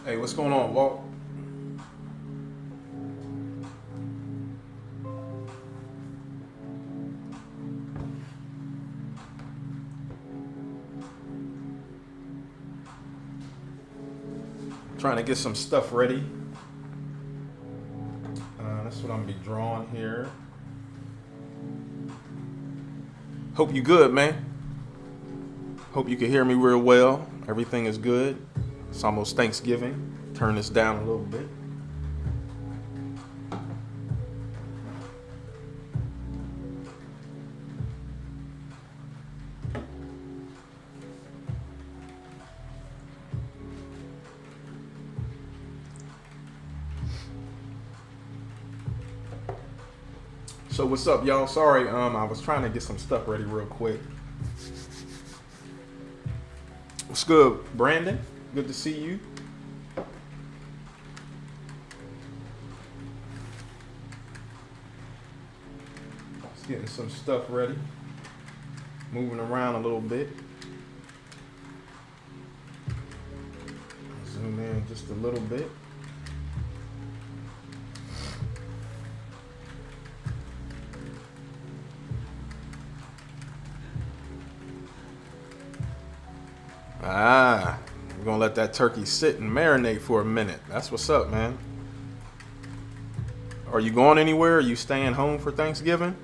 Hey, what's going on, Walt? Trying to get some stuff ready. That's what I'm gonna be drawing here. Hope you good, man. Hope you can hear me real well. Everything is good. It's almost Thanksgiving. Turn this down a little bit. So what's up, y'all? Sorry, I was trying to get some stuff ready real quick. What's good, Brandon? Good to see you. Just getting some stuff ready. Moving around a little bit. Zoom in just a little bit. We're gonna let that turkey sit and marinate for a minute. That's what's up, man. Are you going anywhere? Are you staying home for Thanksgiving?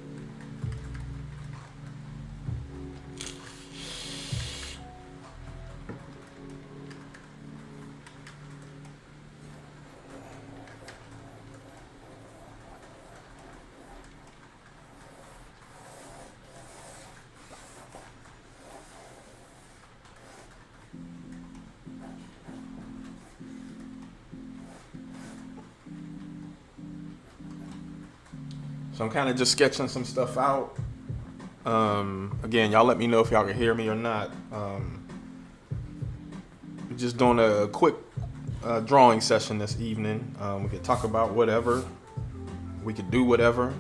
So I'm kind of just sketching some stuff out. Again, y'all let me know if y'all can hear me or not. Just doing a quick drawing session this evening. We could talk about whatever. We could do whatever.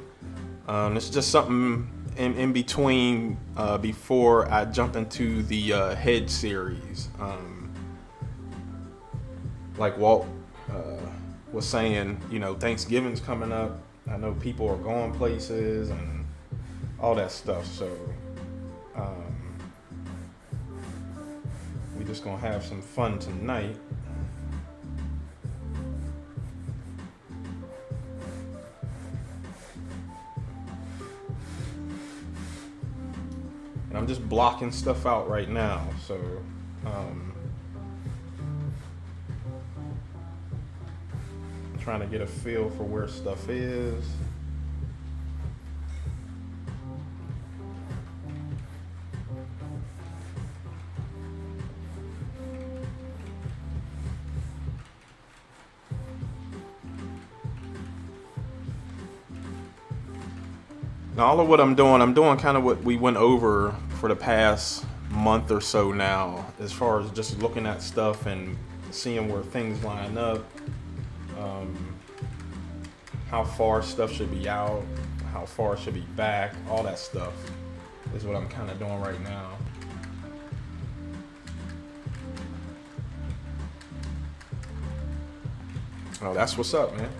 It's just something in between before I jump into the head series. Like Walt was saying, Thanksgiving's coming up. I know people are going places and all that stuff. So we just gonna have some fun tonight. And I'm just blocking stuff out right now. So trying to get a feel for where stuff is. Now, all of what I'm doing kind of what we went over for the past month or so now, as far as just looking at stuff and seeing where things line up. How far stuff should be out, how far it should be back, all that stuff is what I'm kind of doing right now. Oh, that's what's up, man.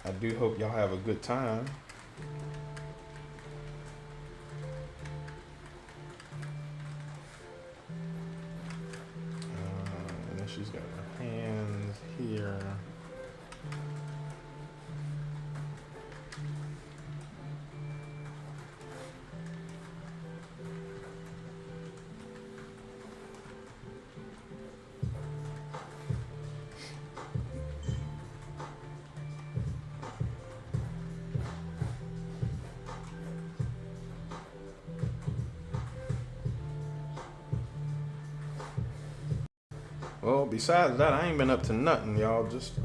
I do hope y'all have a good time. She's got her hands here. Well, besides that, I ain't been up to nothing, y'all. Just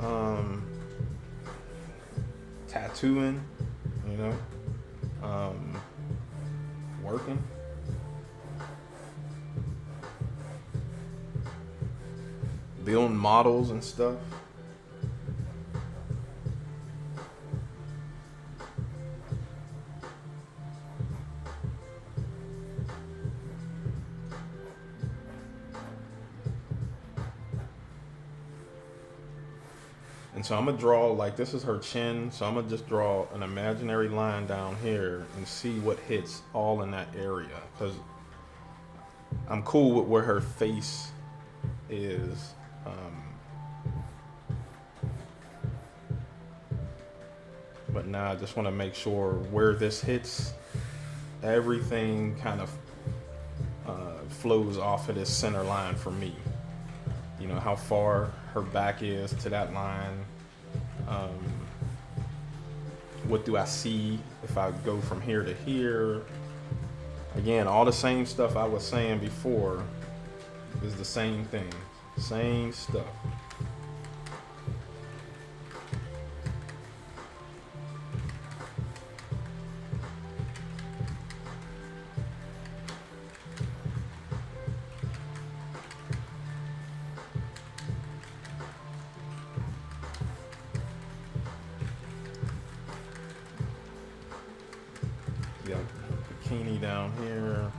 tattooing, working. Building models and stuff. And so I'm gonna draw, like, this is her chin, so I'm gonna just draw an imaginary line down here and see what hits all in that area, because I'm cool with where her face is. But now I just want to make sure where this hits, everything kind of flows off of this center line for me. You know, how far her back is to that line. What do I see if I go from here to here? Again, all the same stuff I was saying before is the same thing. Same stuff. Got bikini down here.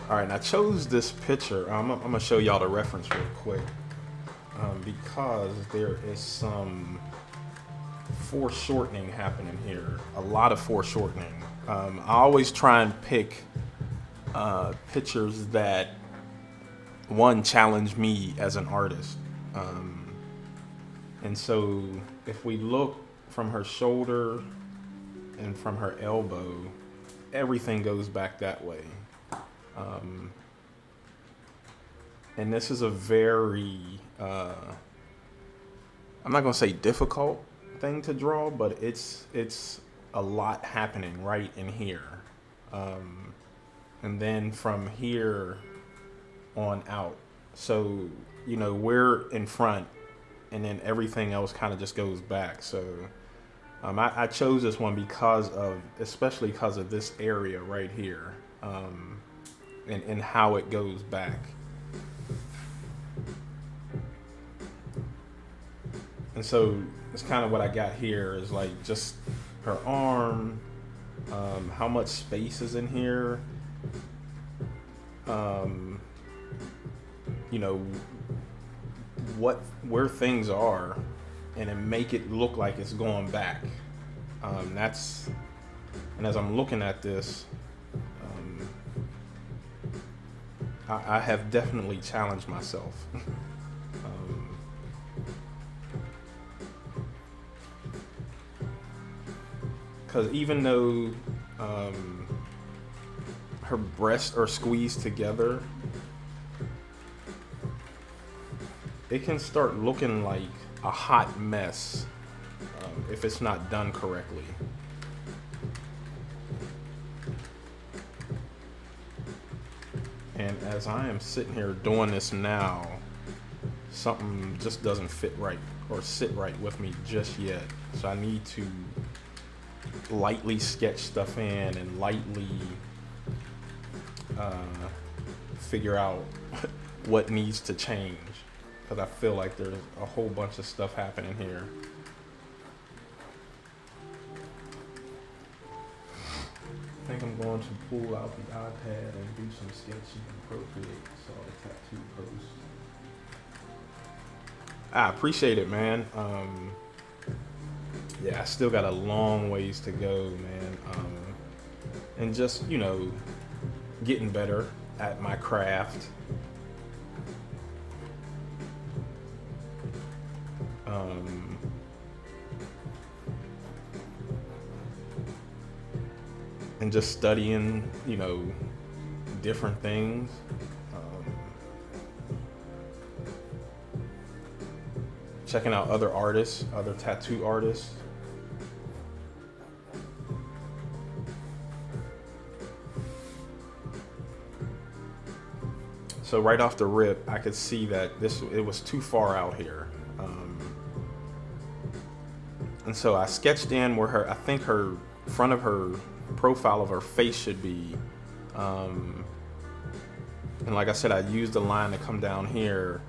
All right, and I chose this picture. I'm gonna show y'all the reference real quick, because there is some foreshortening happening here. A lot of foreshortening. I always try and pick pictures that, one, challenge me as an artist. And so if we look from her shoulder and from her elbow, everything goes back that way. And this is a very, I'm not gonna say difficult thing to draw, but it's a lot happening right in here. And then from here on out. So, you know, we're in front, and then everything else kind of just goes back. So I chose this one especially because of this area right here, and how it goes back. And so it's kind of what I got here is like just her arm, how much space is in here, you know, where things are, and then make it look like it's going back. And as I'm looking at this, I have definitely challenged myself. Because even though her breasts are squeezed together, it can start looking like a hot mess if it's not done correctly. And as I am sitting here doing this now, something just doesn't fit right or sit right with me just yet. So I need to lightly sketch stuff in and lightly figure out what needs to change, because I feel like there's a whole bunch of stuff happening here. I think I'm going to pull out the iPad and do some sketching and procreate. So the tattoo post. I appreciate it, man. Yeah, I still got a long ways to go, man. And just, you know, getting better at my craft. And just studying, you know, different things. Checking out other artists, other tattoo artists. So right off the rip, I could see that it was too far out here. And so I sketched in where I think her front of her profile of her face should be. And like I said, I used a line to come down here.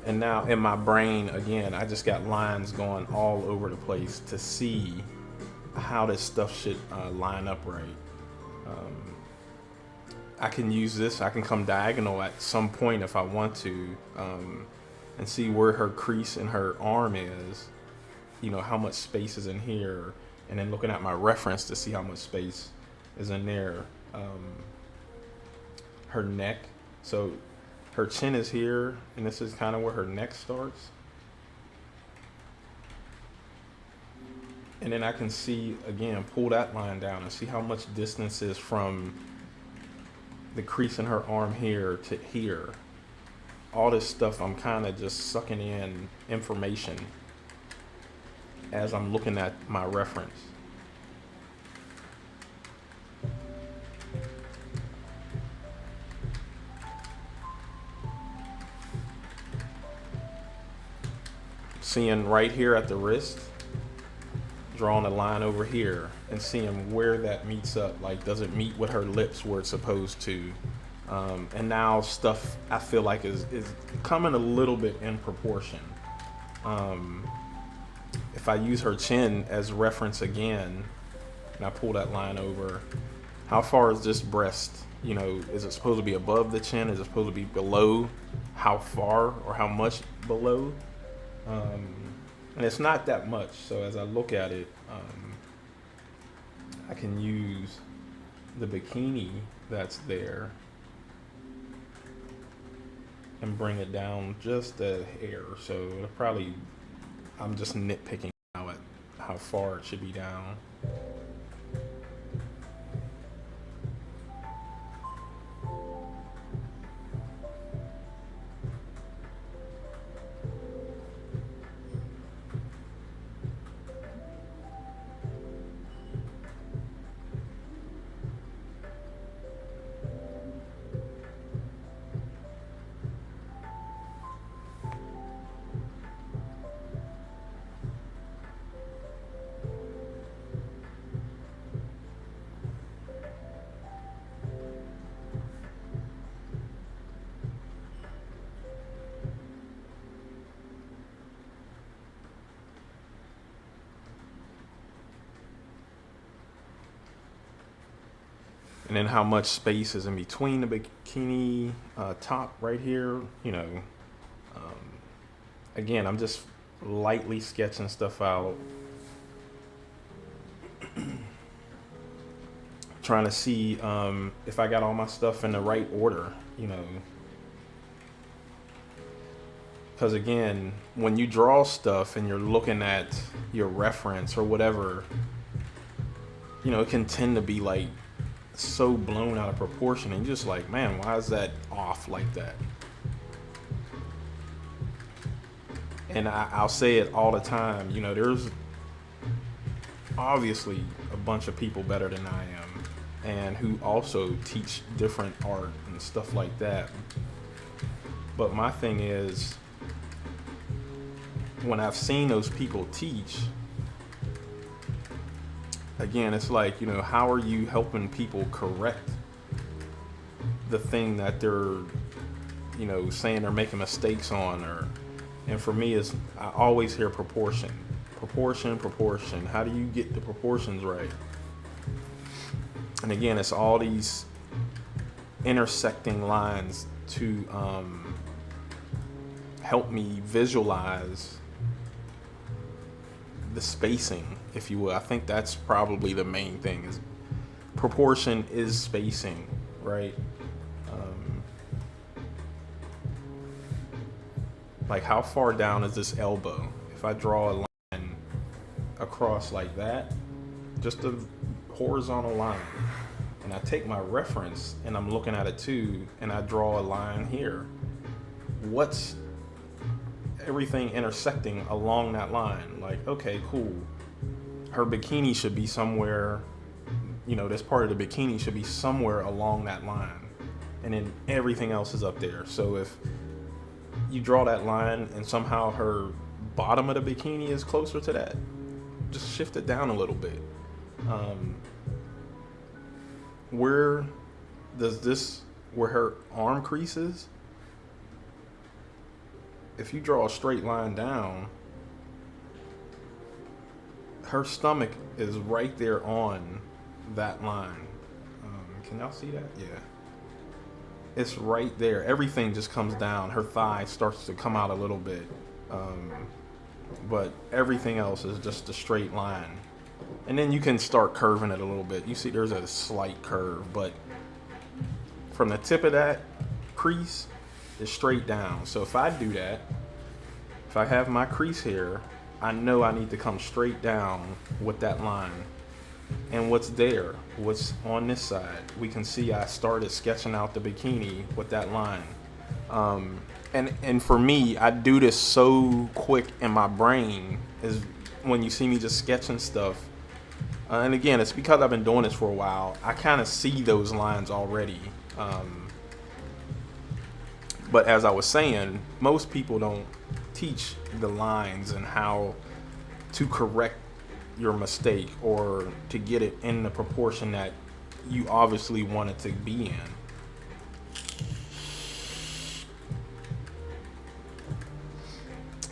And now in my brain, again, I just got lines going all over the place to see how this stuff should line up right. I can use this. I can come diagonal at some point if I want to, and see where her crease in her arm is. You know, how much space is in here, and then looking at my reference to see how much space is in there. Her neck. So her chin is here, and this is kind of where her neck starts. And then I can see, again, pull that line down and see how much distance is from the crease in her arm here to here. All this stuff, I'm kind of just sucking in information as I'm looking at my reference. Seeing right here at the wrist, drawing a line over here and seeing where that meets up. Like, does it meet with her lips where it's supposed to? And now stuff I feel like is coming a little bit in proportion. If I use her chin as reference again, and I pull that line over, how far is this breast? You know, is it supposed to be above the chin? Is it supposed to be below? How far or how much below? And it's not that much. So as I look at it, I can use the bikini that's there and bring it down just a hair. So it'll probably, I'm just nitpicking now at how far it should be down. And then how much space is in between the bikini top right here, you know. Again, I'm just lightly sketching stuff out, trying to see if I got all my stuff in the right order, you know. Because again, when you draw stuff and you're looking at your reference or whatever, you know, it can tend to be like so blown out of proportion, and you're just like, man, why is that off like that? And I'll say it all the time, you know, there's obviously a bunch of people better than I am and who also teach different art and stuff like that. But my thing is, when I've seen those people teach, again, it's like, you know, how are you helping people correct the thing that they're, you know, saying they're making mistakes on? Or, and for me, is I always hear proportion. How do you get the proportions right? And again, it's all these intersecting lines to help me visualize the spacing, if you will. I think that's probably the main thing, is proportion is spacing, right? Like, how far down is this elbow? If I draw a line across like that, just a horizontal line, and I take my reference and I'm looking at it too, and I draw a line here, what's everything intersecting along that line? Like, okay, cool, her bikini should be somewhere, you know, this part of the bikini should be somewhere along that line, and then everything else is up there. So if you draw that line and somehow her bottom of the bikini is closer to that, just shift it down a little bit. Where does this, where her arm creases, if you draw a straight line down, her stomach is right there on that line. Can y'all see that? Yeah. It's right there. Everything just comes down. Her thigh starts to come out a little bit. Um, but everything else is just a straight line. And then you can start curving it a little bit. You see there's a slight curve, but from the tip of that crease is straight down. So if I do that, if I have my crease here, I know I need to come straight down with that line. And what's there, what's on this side, we can see I started sketching out the bikini with that line. And for me, I do this so quick in my brain, is when you see me just sketching stuff. And again, it's because I've been doing this for a while. I kind of see those lines already. But as I was saying, most people don't teach the lines and how to correct your mistake or to get it in the proportion that you obviously want it to be in.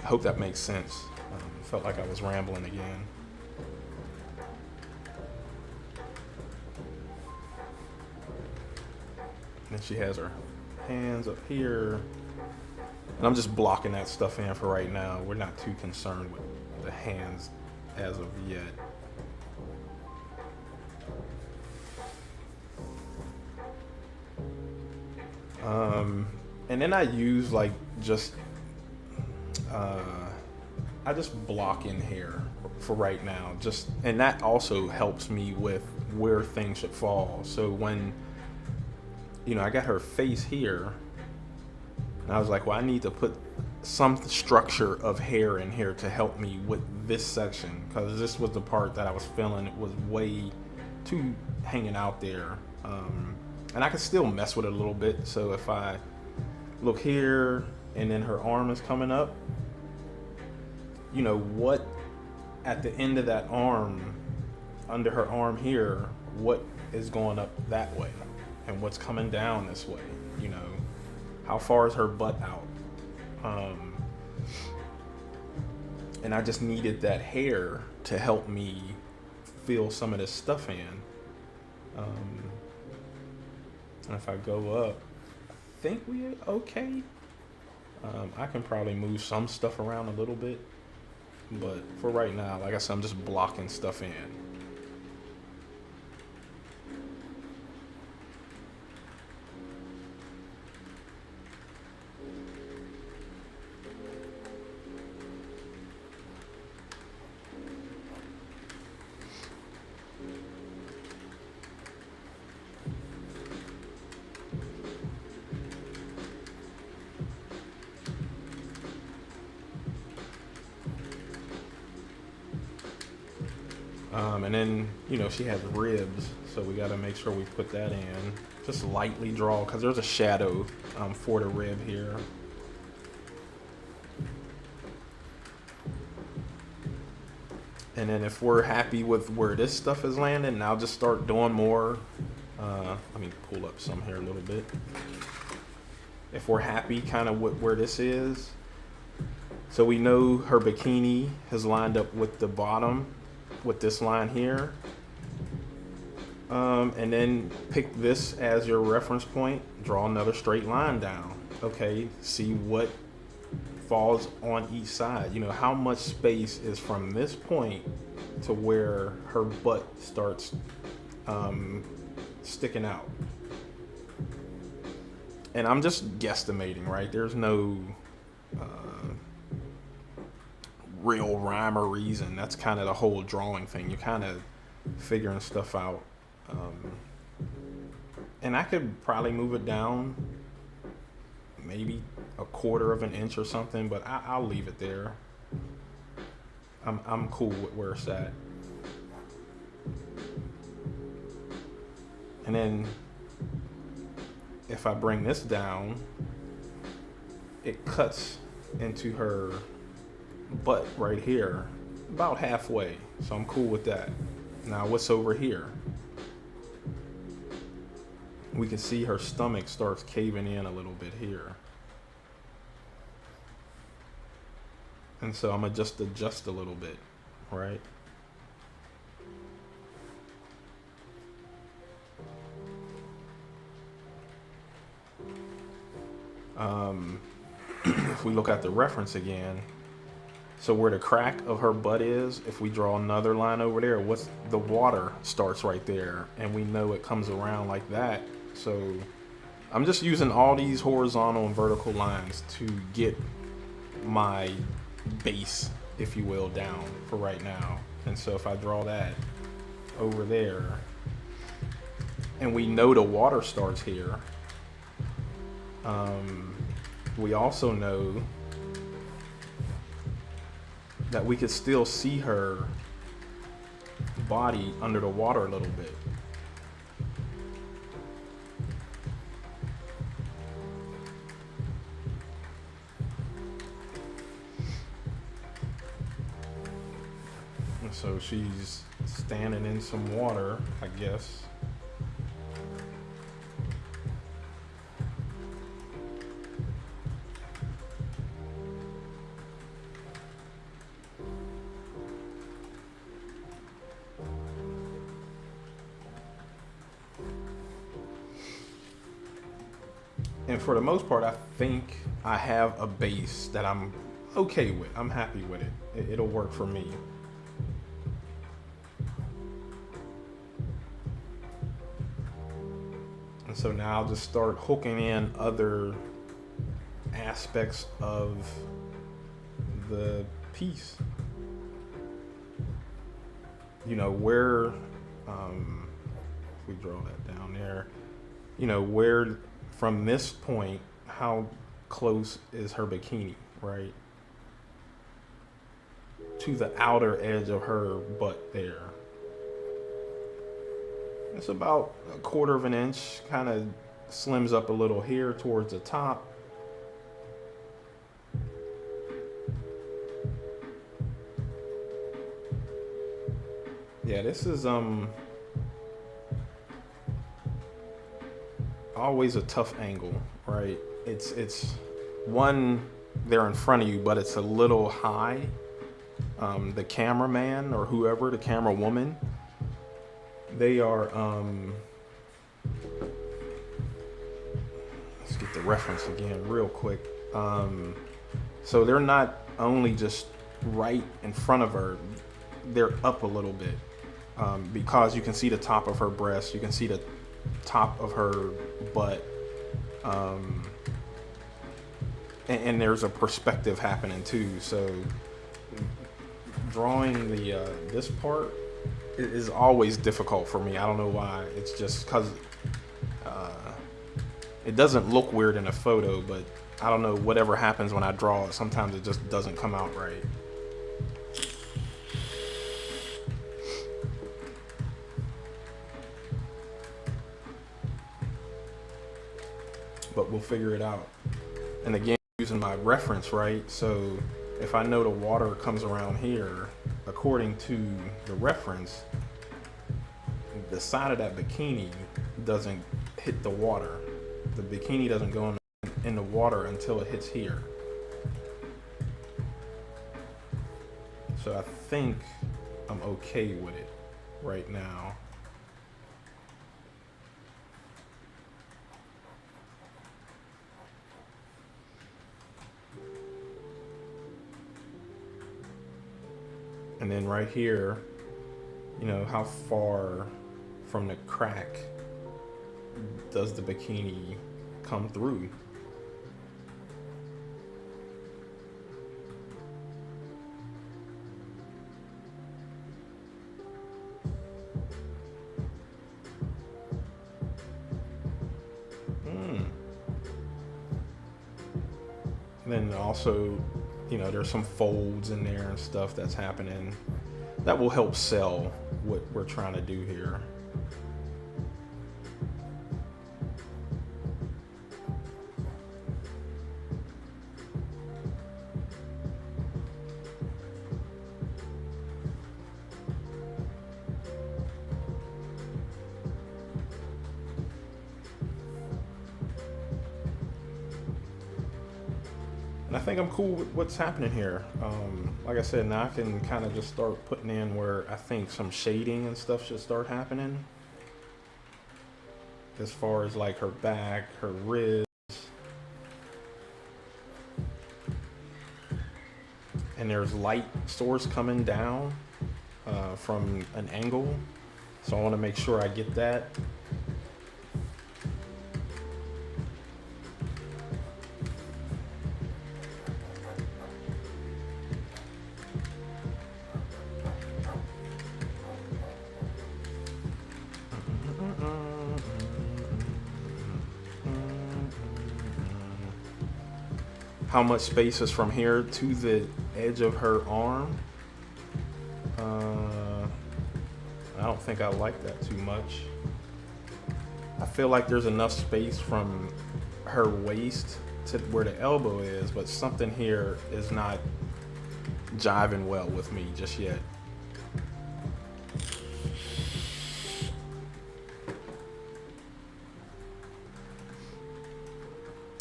I hope that makes sense. Felt like I was rambling again. And then she has her hands up here. And I'm just blocking that stuff in for right now. We're not too concerned with the hands as of yet. And then I use like just I just block in here for right now. Just, and that also helps me with where things should fall. So when, you know, I got her face here, and I was like, well, I need to put some structure of hair in here to help me with this section, because this was the part that I was feeling it was way too hanging out there. And I can still mess with it a little bit. So if I look here and then her arm is coming up, you know, what at the end of that arm, under her arm here, what is going up that way and what's coming down this way, you know, how far is her butt out? And I just needed that hair to help me fill some of this stuff in. And if I go up, I think we're okay. I can probably move some stuff around a little bit, but for right now, like I said, I'm just blocking stuff in. And then, you know, she has ribs, so we got to make sure we put that in. Just lightly draw, because there's a shadow for the rib here. And then if we're happy with where this stuff is landing, I'll just start doing more. Let me pull up some here a little bit. If we're happy kind of with where this is, so we know her bikini has lined up with the bottom, with this line here, and then pick this as your reference point, draw another straight line down. Okay, see what falls on each side. You know, how much space is from this point to where her butt starts sticking out. And I'm just guesstimating, right? There's no real rhyme or reason. That's kind of the whole drawing thing. You're kind of figuring stuff out. And I could probably move it down maybe a quarter of an inch or something, but I'll leave it there. I'm cool with where it's at. And then if I bring this down, it cuts into her butt right here, about halfway. So I'm cool with that. Now what's over here? We can see her stomach starts caving in a little bit here. And so I'm gonna just adjust a little bit, right? If we look at the reference again, so where the crack of her butt is, if we draw another line over there, what's the water starts right there, and we know it comes around like that. So I'm just using all these horizontal and vertical lines to get my base, if you will, down for right now. And so if I draw that over there, and we know the water starts here, we also know that we could still see her body under the water a little bit. And so she's standing in some water, I guess. And for the most part, I think I have a base that I'm okay with. I'm happy with it. It'll work for me. And so now I'll just start hooking in other aspects of the piece. You know, where, if we draw that down there, you know, where from this point, how close is her bikini, right? To the outer edge of her butt there. It's about 1/4 of an inch, kind of slims up a little here towards the top. Yeah, this is always a tough angle, right? It's one there in front of you, but it's a little high. The cameraman or whoever, the camera woman, they are let's get the reference again real quick. So they're not only just right in front of her, they're up a little bit, because you can see the top of her breast, you can see the top of her butt, and there's a perspective happening too. So drawing the this part is always difficult for me. I don't know why. It's just because it doesn't look weird in a photo, but I don't know, whatever happens when I draw it, sometimes it just doesn't come out right. But we'll figure it out. And again, using my reference, right? So if I know the water comes around here, according to the reference, the side of that bikini doesn't hit the water. The bikini doesn't go in the water until it hits here. So I think I'm okay with it right now. And then right here, you know, how far from the crack does the bikini come through? Then also, you know, there's some folds in there and stuff that's happening that will help sell what we're trying to do here. And I think I'm cool with what's happening here. Like I said, now I can kind of just start putting in where I think some shading and stuff should start happening. As far as like her back, her ribs, and there's light source coming down from an angle. So I want to make sure I get that. How much space is from here to the edge of her arm? I don't think I like that too much. I feel like there's enough space from her waist to where the elbow is, but something here is not jiving well with me just yet.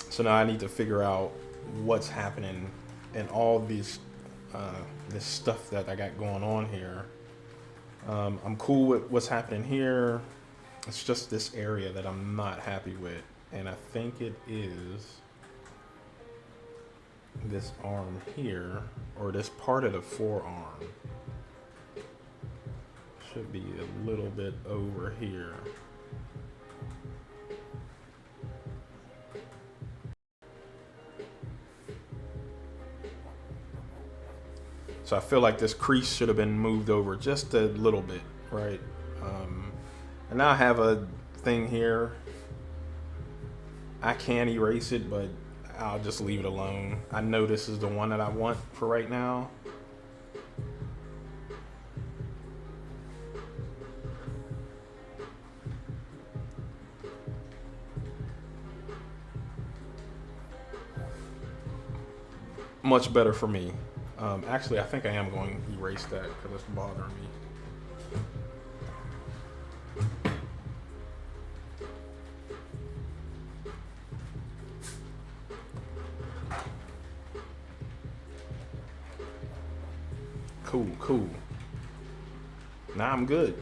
So now I need to figure out what's happening and all these this stuff that I got going on here. I'm cool with what's happening here. It's just this area that I'm not happy with, and I think it is this arm here, or this part of the forearm. Should be a little bit over here. So I feel like this crease should have been moved over just a little bit, right? And now I have a thing here. I can erase it, but I'll just leave it alone. I know this is the one that I want for right now. Much better for me. Actually, I think I am going to erase that because it's bothering me. Cool. Now I'm good.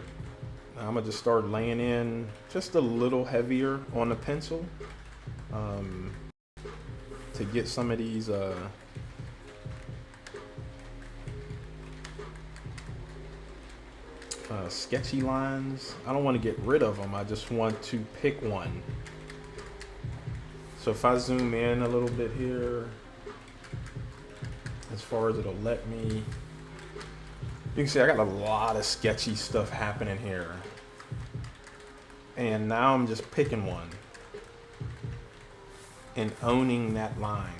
Now I'm gonna just start laying in just a little heavier on the pencil to get some of these sketchy lines. I don't want to get rid of them. I just want to pick one. So if I zoom in a little bit here, as far as it'll let me, you can see I got a lot of sketchy stuff happening here. And now I'm just picking one and owning that line.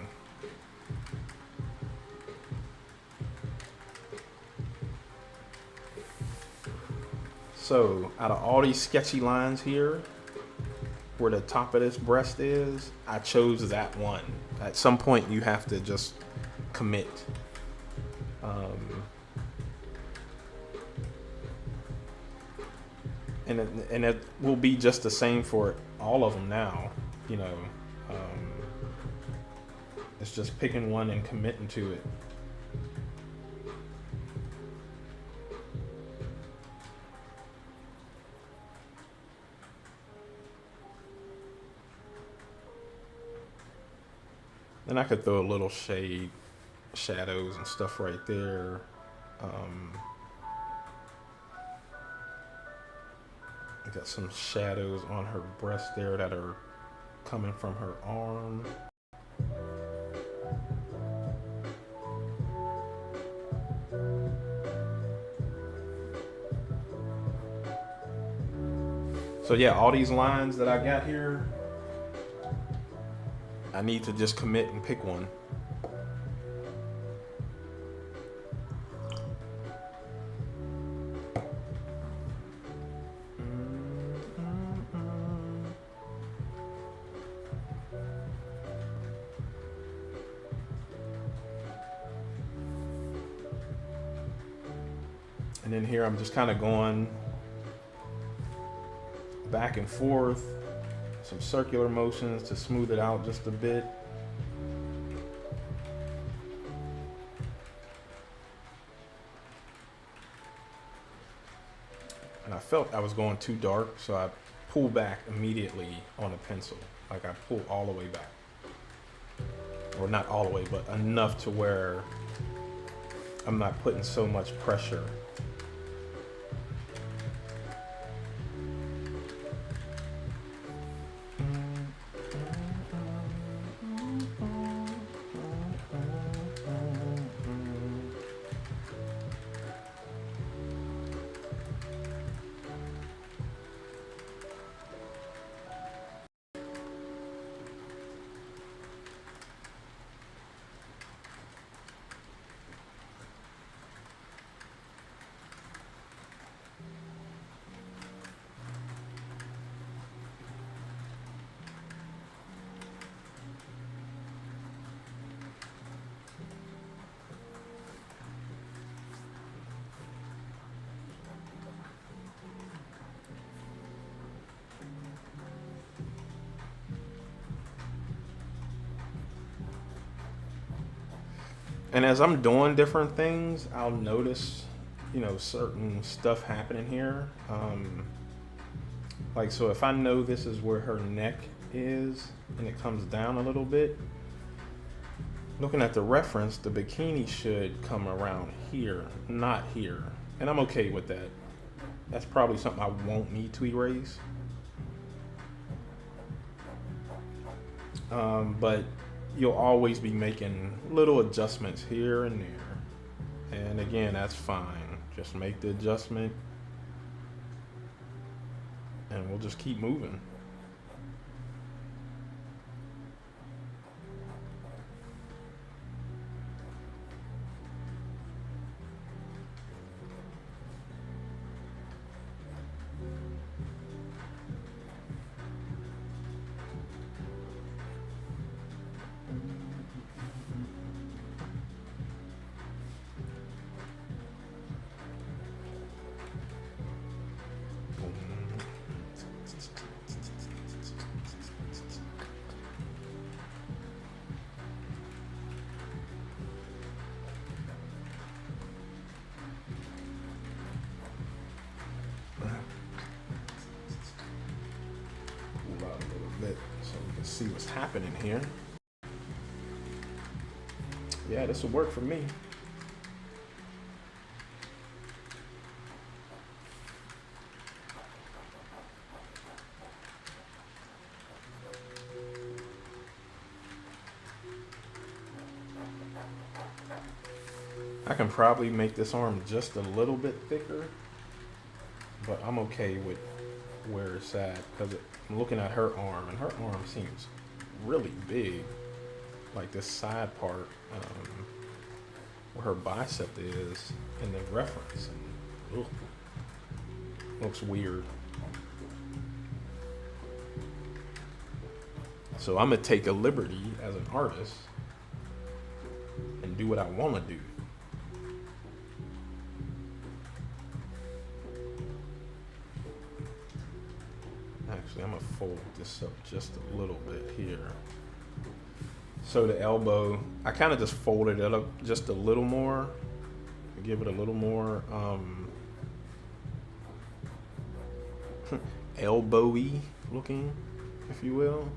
So out of all these sketchy lines here, where the top of this breast is, I chose that one. At some point you have to just commit. And it will be just the same for all of them now, you know. It's just picking one and committing to it. Then I could throw a little shadows and stuff right there. I got some shadows on her breast there that are coming from her arm. So yeah, all these lines that I got here, I need to just commit and pick one. And then here I'm just kind of going back and forth, some circular motions to smooth it out just a bit. And I felt I was going too dark, so I pulled back immediately on the pencil. Like I pulled all the way back. Or not all the way, but enough to where I'm not putting so much pressure. And as I'm doing different things, I'll notice, certain stuff happening here. Like, so if I know this is where her neck is and it comes down a little bit, looking at the reference, the bikini should come around here, not here. And I'm okay with that. That's probably something I won't need to erase. But you'll always be making little adjustments here and there. And again, that's fine. Just make the adjustment and we'll just keep moving. So we can see what's happening here. Yeah, this will work for me. I can probably make this arm just a little bit thicker, but I'm okay with where it's at because I'm looking at her arm and her arm seems really big, like this side part where her bicep is in the reference, and looks weird. So I'm gonna take a liberty as an artist and do what I want to do. Actually, I'm gonna fold this up just a little bit here. So the elbow, I kind of just folded it up just a little more, give it a little more elbowy looking, if you will.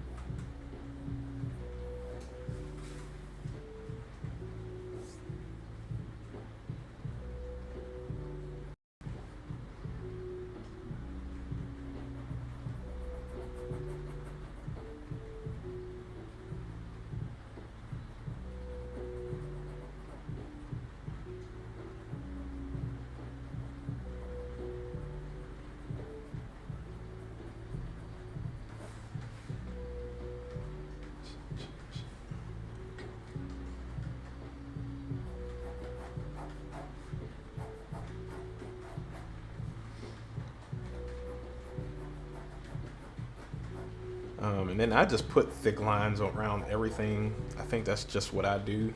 And then I just put thick lines around everything. I think that's just what I do.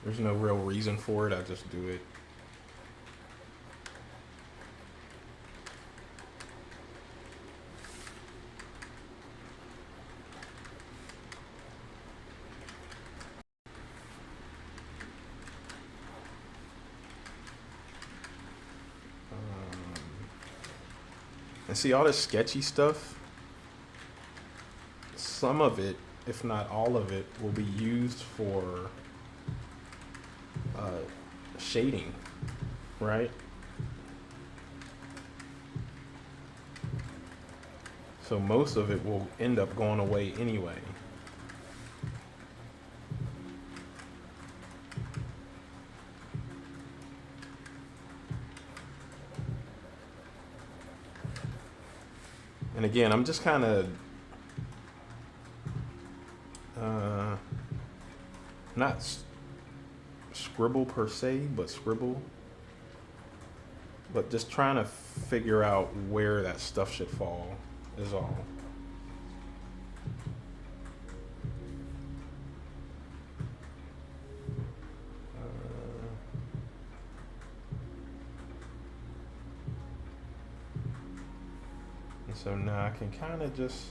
There's no real reason for it. I just do it. And see all this sketchy stuff, some of it, if not all of it, will be used for shading, right? So most of it will end up going away anyway. And again, I'm just kind of not scribble per se, but scribble. But just trying to figure out where that stuff should fall is all. And so now I can kind of just,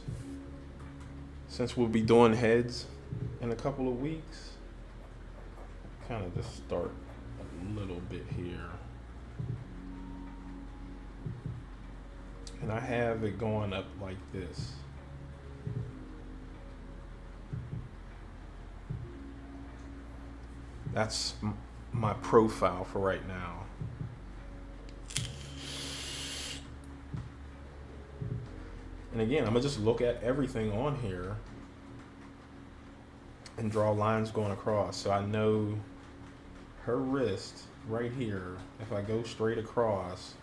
since we'll be doing heads in a couple of weeks, kind of just start a little bit here. And I have it going up like this. That's my profile for right now. And again, I'm gonna just look at everything on here and draw lines going across. So I know her wrist right here, if I go straight across,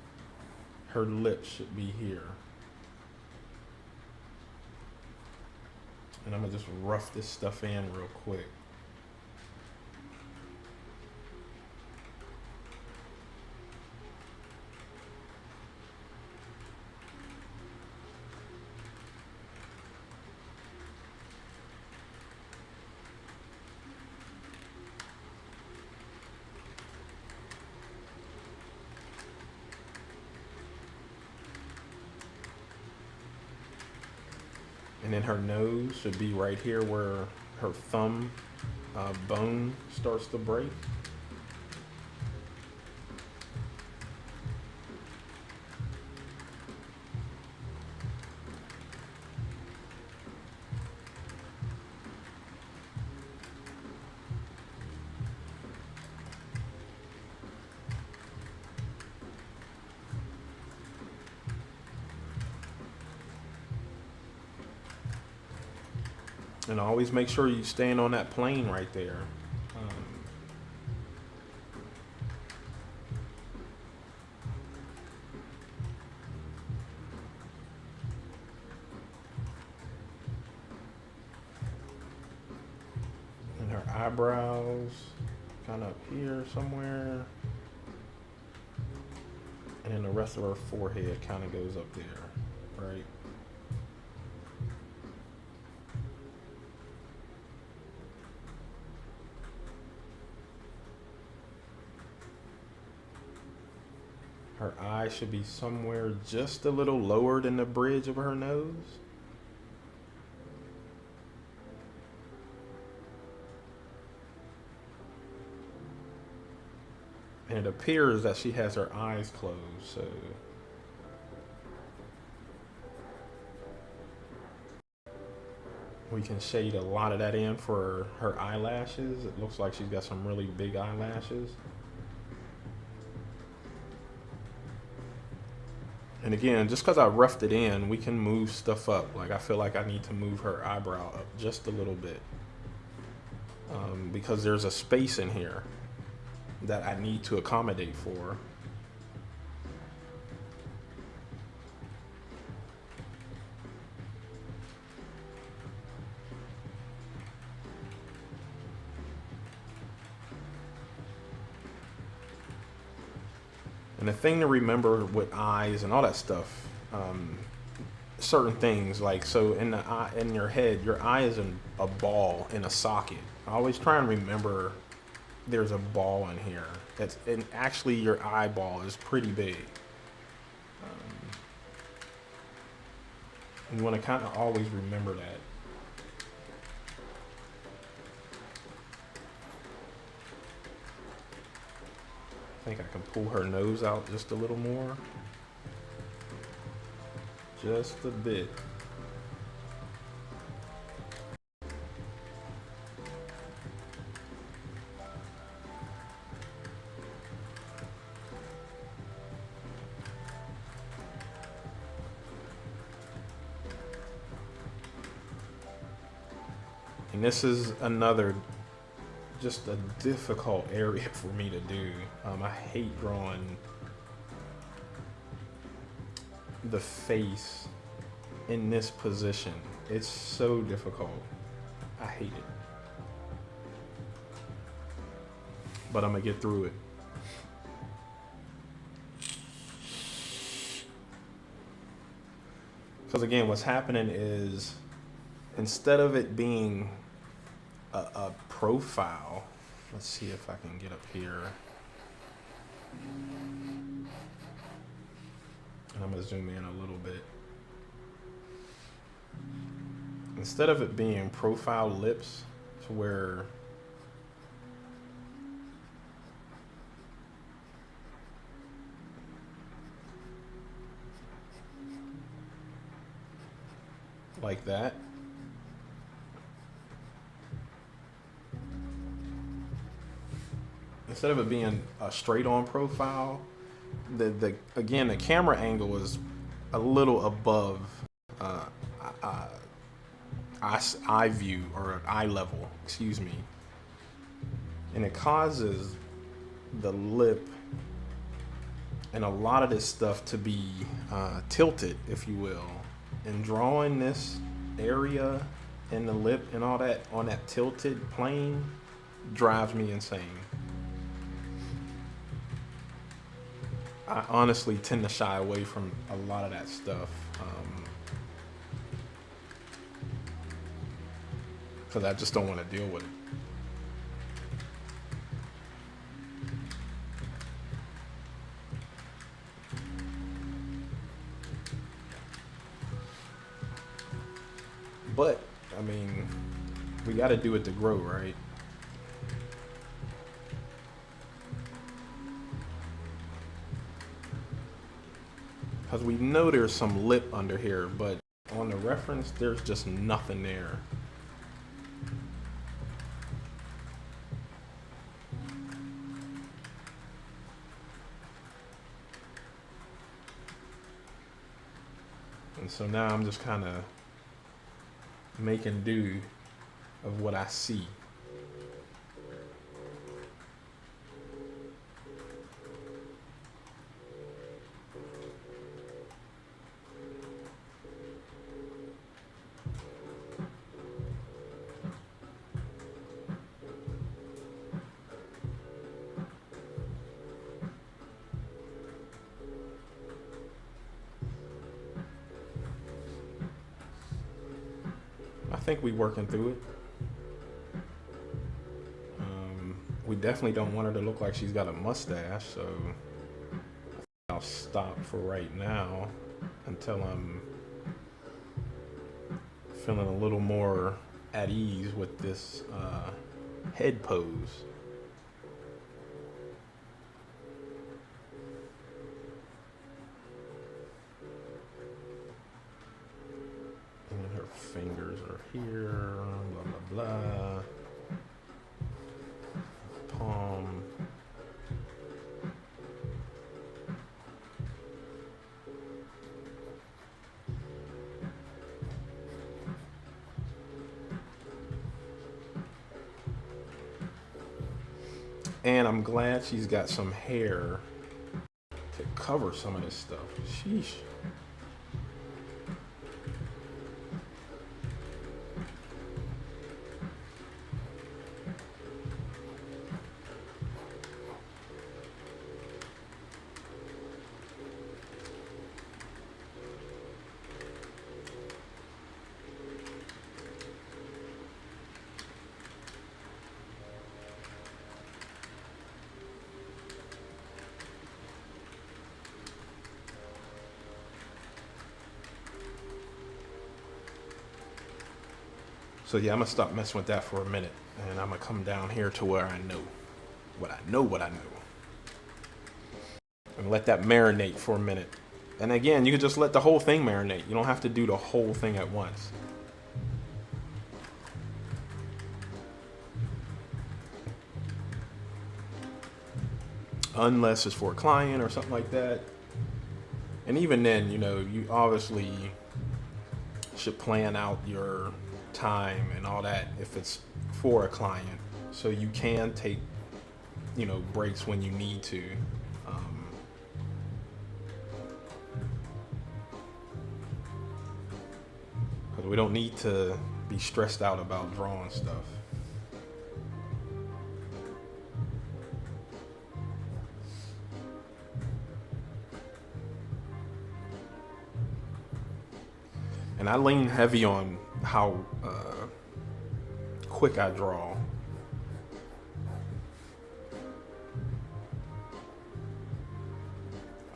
her lip should be here. And I'm gonna just rough this stuff in real quick. And then her nose should be right here where her thumb bone starts to break. And always make sure you stand on that plane right there. And her eyebrows kind of up here somewhere. And then the rest of her forehead kind of goes up there, right? Her eye should be somewhere just a little lower than the bridge of her nose. And it appears that she has her eyes closed, so we can shade a lot of that in for her eyelashes. It looks like she's got some really big eyelashes. And again, just because I roughed it in, we can move stuff up. Like I feel like I need to move her eyebrow up just a little bit. Because there's a space in here that I need to accommodate for. And the thing to remember with eyes and all that stuff, certain things like, so in the eye, in your head, your eye is in a ball in a socket. I always try and remember there's a ball in here. And actually your eyeball is pretty big. You want to kind of always remember that. I think I can pull her nose out just a little more. Just a bit. And this is another, just a difficult area for me to do. I hate drawing the face in this position. It's so difficult. I hate it. But I'm gonna get through it. Because again, what's happening is, instead of it being a profile, let's see if I can get up here. And I'm gonna zoom in a little bit. Instead of it being profile lips, to where like that. Instead of it being a straight on profile, the again, the camera angle is a little above eye view, or eye level, excuse me. And it causes the lip and a lot of this stuff to be tilted, if you will. And drawing this area in the lip and all that on that tilted plane drives me insane. I honestly tend to shy away from a lot of that stuff because I just don't want to deal with it. But, I mean, we got to do it to grow, right? Because we know there's some lip under here, but on the reference, there's just nothing there. And so now I'm just kind of making do of what I see. I think we working through it. We definitely don't want her to look like she's got a mustache, so I'll stop for right now until I'm feeling a little more at ease with this head pose. And her fingers are here, blah, blah, blah. Palm. And I'm glad she's got some hair to cover some of this stuff. Sheesh. So yeah, I'm gonna stop messing with that for a minute, and I'm gonna come down here to where I know what I know, and let that marinate for a minute, And again, you can just let the whole thing marinate. You don't have to do the whole thing at once. Unless it's for a client or something like that. And even then, you obviously should plan out your time and all that if it's for a client. So you can take, breaks when you need to. Because we don't need to be stressed out about drawing stuff. And I lean heavy on how quick I draw.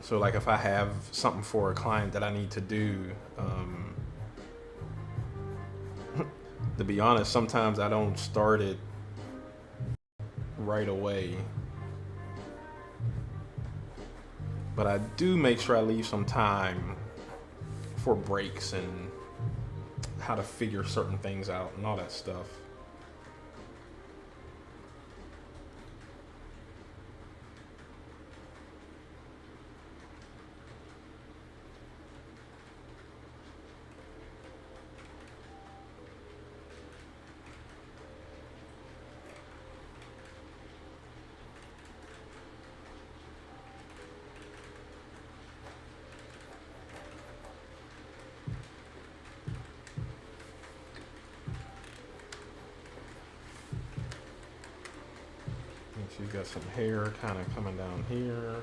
So like if I have something for a client that I need to do, to be honest, sometimes I don't start it right away. But I do make sure I leave some time for breaks and how to figure certain things out and all that stuff. So you got some hair kind of coming down here.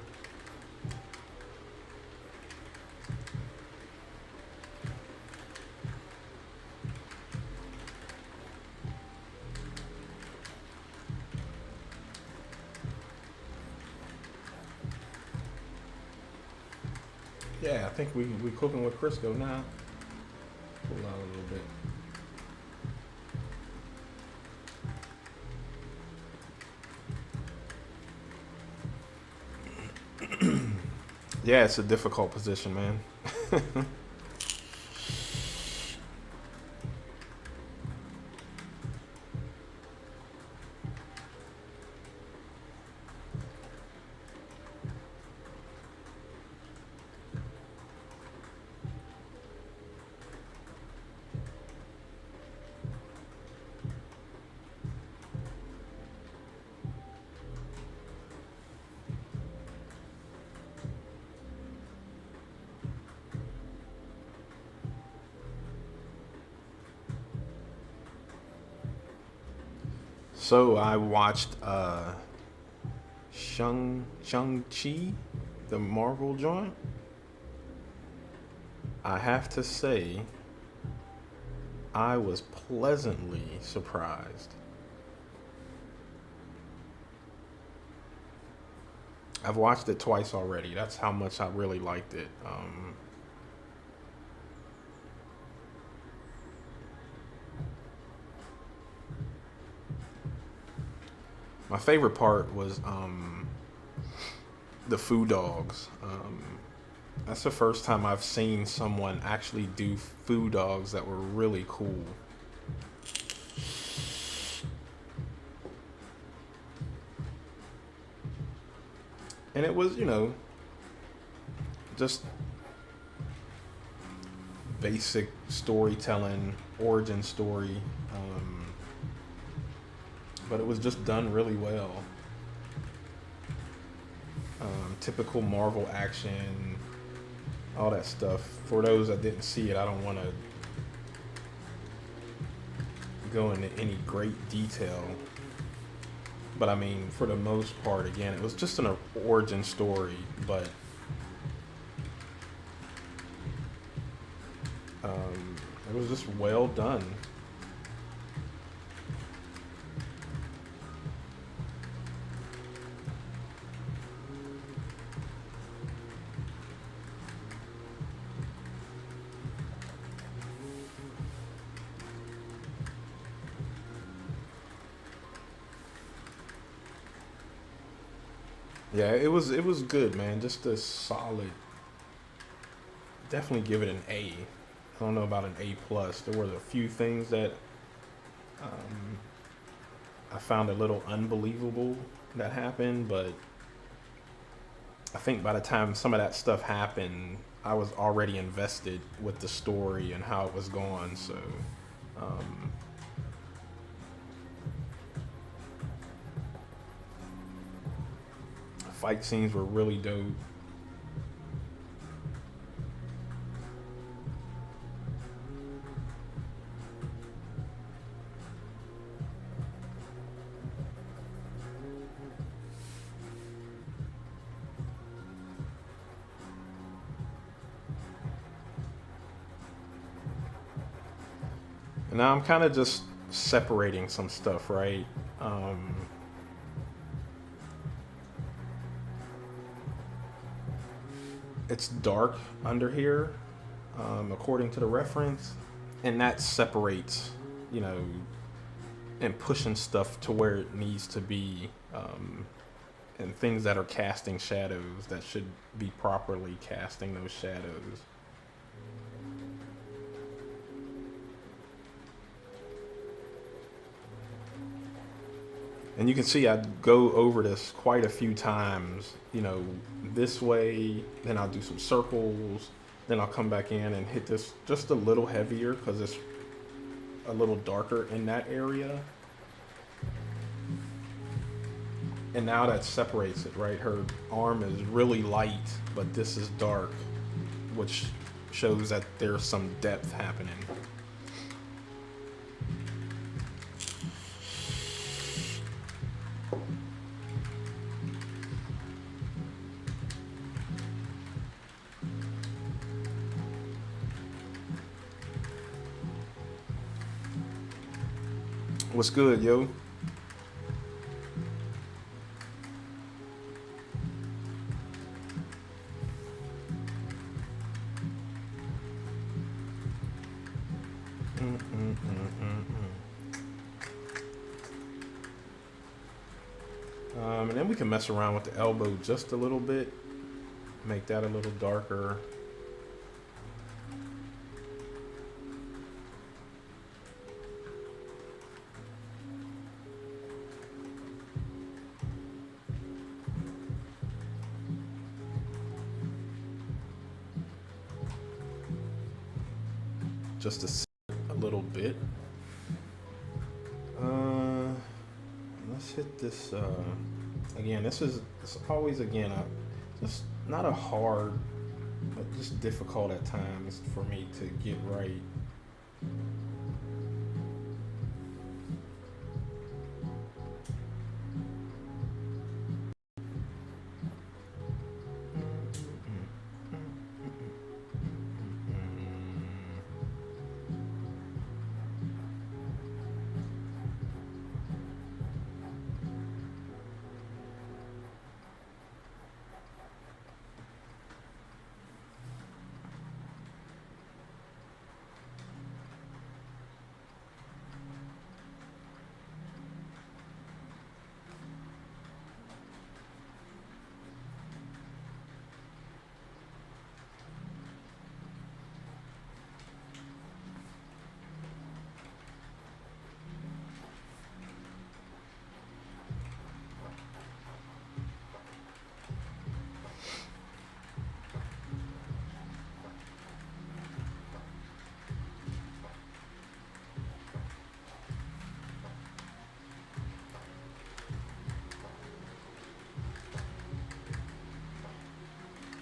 Yeah, I think we cooking with Crisco now. Pull out a little bit. Yeah, it's a difficult position, man. So I watched Shang-Chi, the Marvel joint. I have to say, I was pleasantly surprised. I've watched it twice already. That's how much I really liked it. My favorite part was the food dogs. That's the first time I've seen someone actually do food dogs that were really cool. And it was, just basic storytelling, origin story. But it was just done really well. Typical Marvel action, all that stuff. For those that didn't see it, I don't want to go into any great detail. But I mean, for the most part, again, it was just an origin story, but it was just well done. Yeah, it was good, man. Just a solid definitely give it an A. I don't know about an A plus. There were a few things that um, I found a little unbelievable that happened, but I think by the time some of that stuff happened, I was already invested with the story and how it was going. So, um, fight scenes were really dope. And now I'm kind of just separating some stuff, right? Um, it's dark under here, according to the reference, and that separates, you know, and pushing stuff to where it needs to be, and things that are casting shadows that should be properly casting those shadows. And you can see I go over this quite a few times, you know, this way, then I'll do some circles, then I'll come back in and hit this just a little heavier because it's a little darker in that area. And now that separates it, right? Her arm is really light, but this is dark, which shows that there's some depth happening. What's good, yo? And then we can mess around with the elbow just a little bit, make that a little darker. Just a little bit. Let's hit this. Again, it's always again just not a hard, but just difficult at times for me to get right.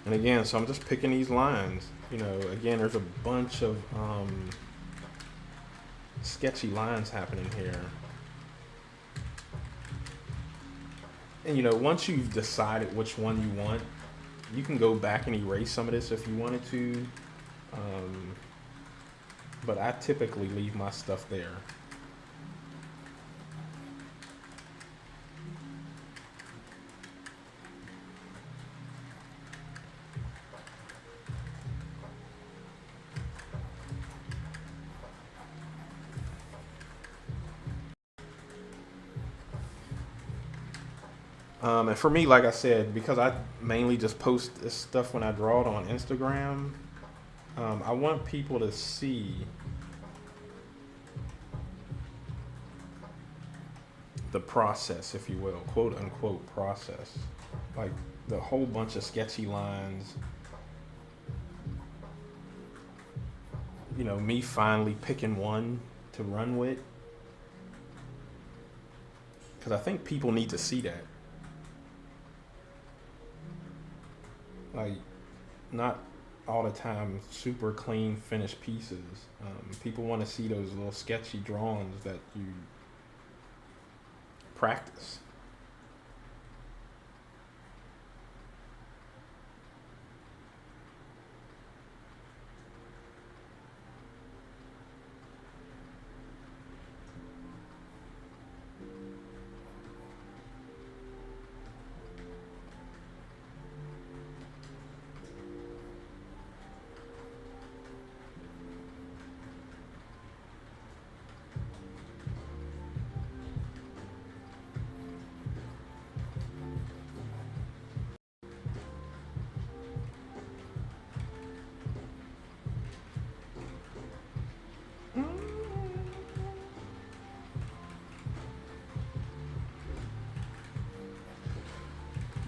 And again, so I'm just picking these lines. You know, again, there's a bunch of sketchy lines happening here. And you know, once you've decided which one you want, you can go back and erase some of this if you wanted to. Um, but I typically leave my stuff there. And for me, like I said, because I mainly just post this stuff when I draw it on Instagram, I want people to see the process, if you will, quote unquote process. Like the whole bunch of sketchy lines, me finally picking one to run with. Because I think people need to see that. Like, not all the time super clean finished pieces. People want to see those little sketchy drawings that you practice.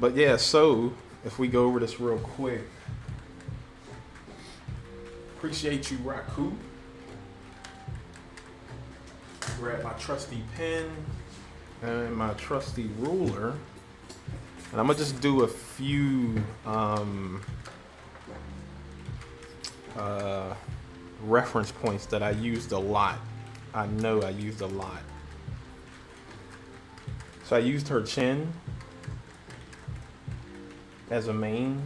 But yeah, so if we go over this real quick, appreciate you, Raku. Grab my trusty pen and my trusty ruler, and I'm gonna just do a few reference points that I used a lot. I know I used a lot. So I used her chin as one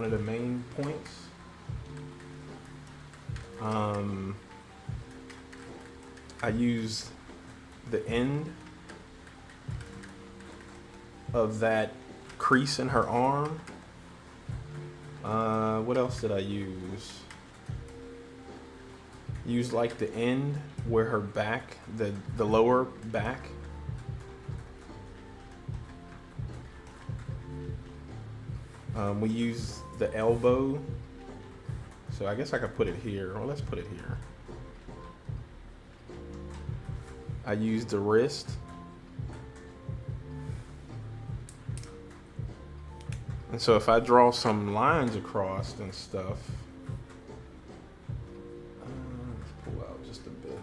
of the main points. I used the end of that crease in her arm. What else did I use? Used like the end where her back, the lower back. We use the elbow. So I guess I could put it here. Well, let's put it here. I used the wrist. And so if I draw some lines across and stuff, let's pull out just a bit.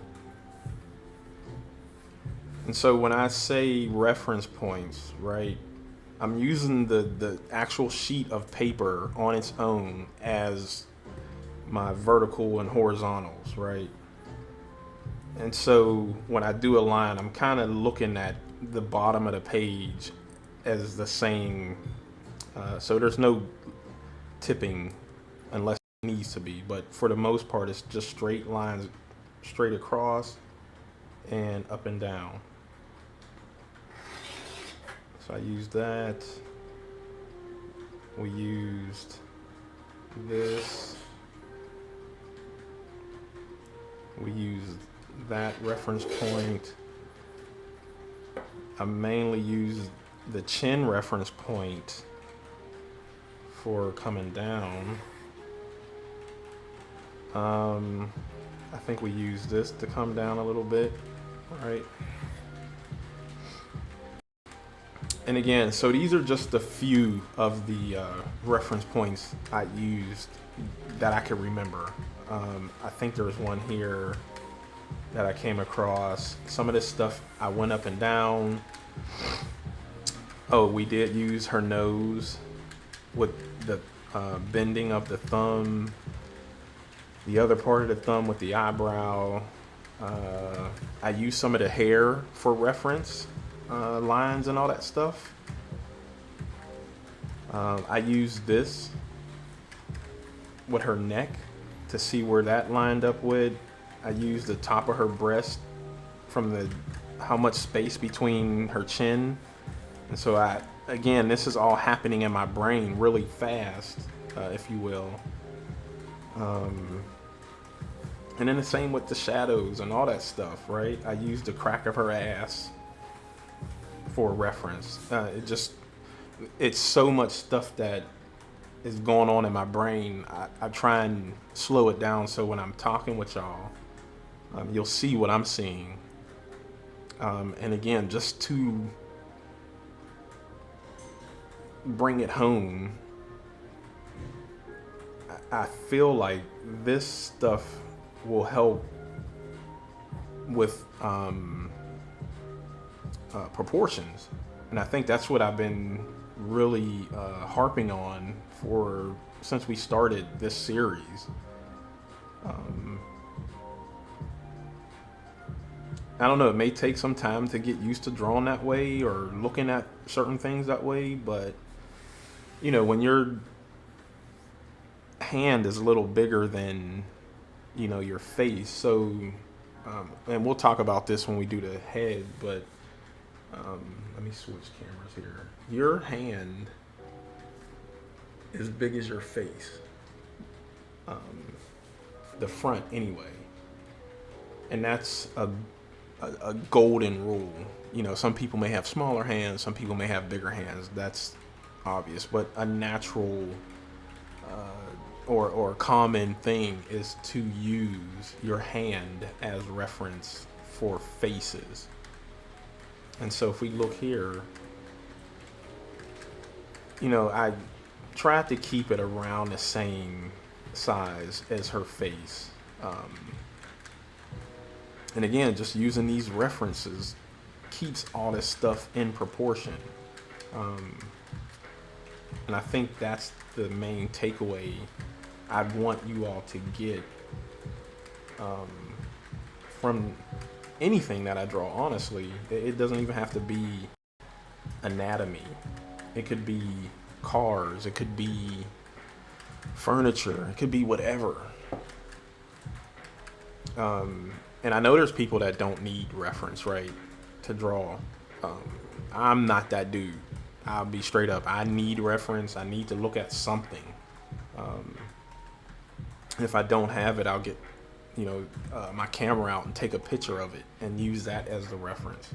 And so when I say reference points, right, I'm using the actual sheet of paper on its own as my vertical and horizontals, right? And so when I do a line, I'm kind of looking at the bottom of the page as the same. So there's no tipping unless it needs to be. But for the most part, it's just straight lines, straight across and up and down. So I used that. We used this. We used that reference point. I mainly used the chin reference point for coming down. I think we used this to come down a little bit, right? And again, so these are just a few of the reference points I used that I could remember. I think there was one here that I came across. Some of this stuff I went up and down. Oh, we did use her nose with the bending of the thumb. The other part of the thumb with the eyebrow. I used some of the hair for reference. Lines and all that stuff. I used this with her neck to see where that lined up with. I used the top of her breast from how much space between her chin. And so again, this is all happening in my brain really fast, if you will. And then the same with the shadows and all that stuff, right? I used the crack of her ass for reference. It's so much stuff that is going on in my brain, I try and slow it down so when I'm talking with y'all, you'll see what I'm seeing. And again, just to bring it home, I feel like this stuff will help with proportions. And I think that's what I've been really harping on for since we started this series. I don't know, it may take some time to get used to drawing that way or looking at certain things that way, but when your hand is a little bigger than your face, so and we'll talk about this when we do the head, but let me switch cameras here. Your hand is big as your face, the front anyway, and that's a golden rule. Some people may have smaller hands, some people may have bigger hands. That's obvious, but a natural or common thing is to use your hand as reference for faces. And so if we look here, I tried to keep it around the same size as her face. And again, just using these references keeps all this stuff in proportion. And I think that's the main takeaway I want you all to get from anything that I draw. Honestly, it doesn't even have to be anatomy. It could be cars. It could be furniture. It could be whatever. And I know there's people that don't need reference, right, to draw. I'm not that dude. I'll be straight up. I need reference. I need to look at something. If I don't have it, I'll get, my camera out and take a picture of it and use that as the reference.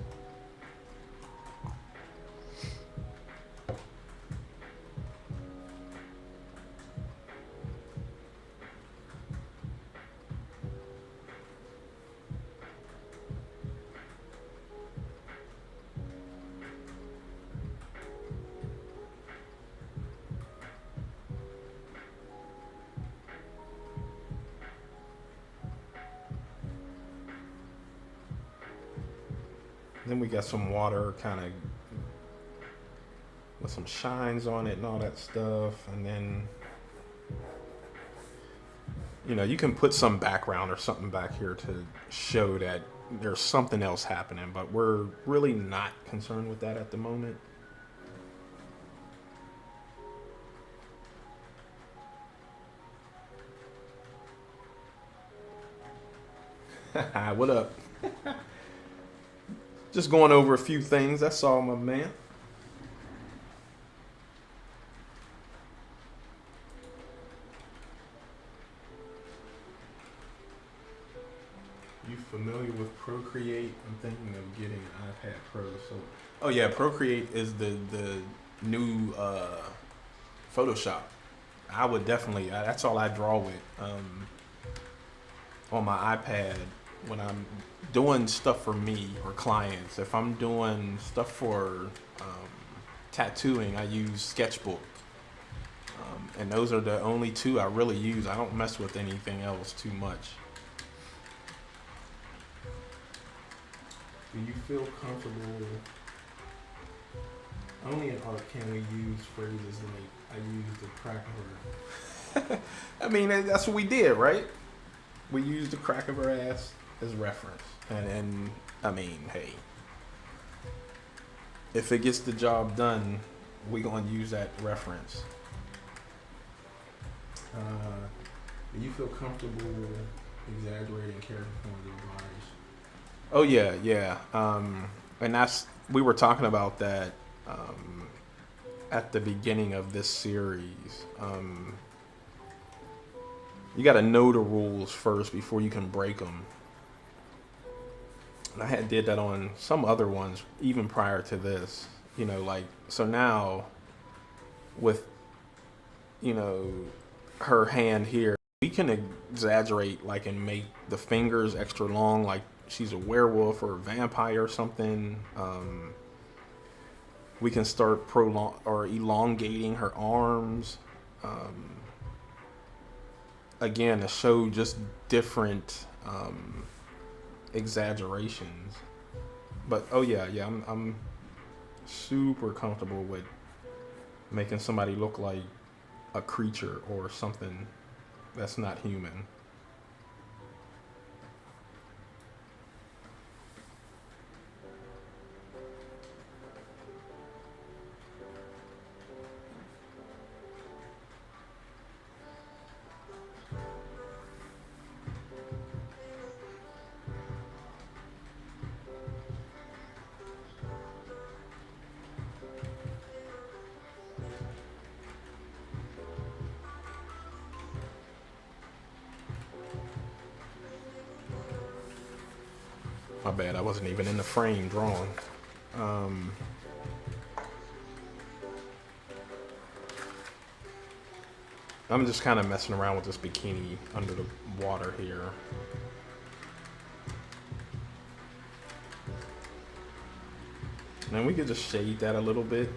Then we got some water kind of with some shines on it and all that stuff. And then, you can put some background or something back here to show that there's something else happening, but we're really not concerned with that at the moment. What up? Just going over a few things. That's all, my man. You familiar with Procreate? I'm thinking of getting an iPad Pro. Oh yeah, Procreate is the new Photoshop. I would definitely. That's all I draw with on my iPad when I'm doing stuff for me or clients. If I'm doing stuff for tattooing, I use Sketchbook. And those are the only two I really use. I don't mess with anything else too much. Do you feel comfortable? Only in art can we use phrases like, I used the crack of her. I mean, that's what we did, right? We used the crack of her ass as reference. And I mean, hey, if it gets the job done, we're going to use that reference. Do you feel comfortable exaggerating character forms of bodies? Oh yeah. And we were talking about that at the beginning of this series. You got to know the rules first before you can break them. And I did that on some other ones even prior to this. So now with you know, her hand here. We can exaggerate, like, and make the fingers extra long, like she's a werewolf or a vampire or something. We can start prolong or elongating her arms. Um, Again, to show just different exaggerations. But oh yeah, I'm super comfortable with making somebody look like a creature or something that's not human. My bad, I wasn't even in the frame drawing. Um, I'm just kind of messing around with this bikini under the water here. And then we could just shade that a little bit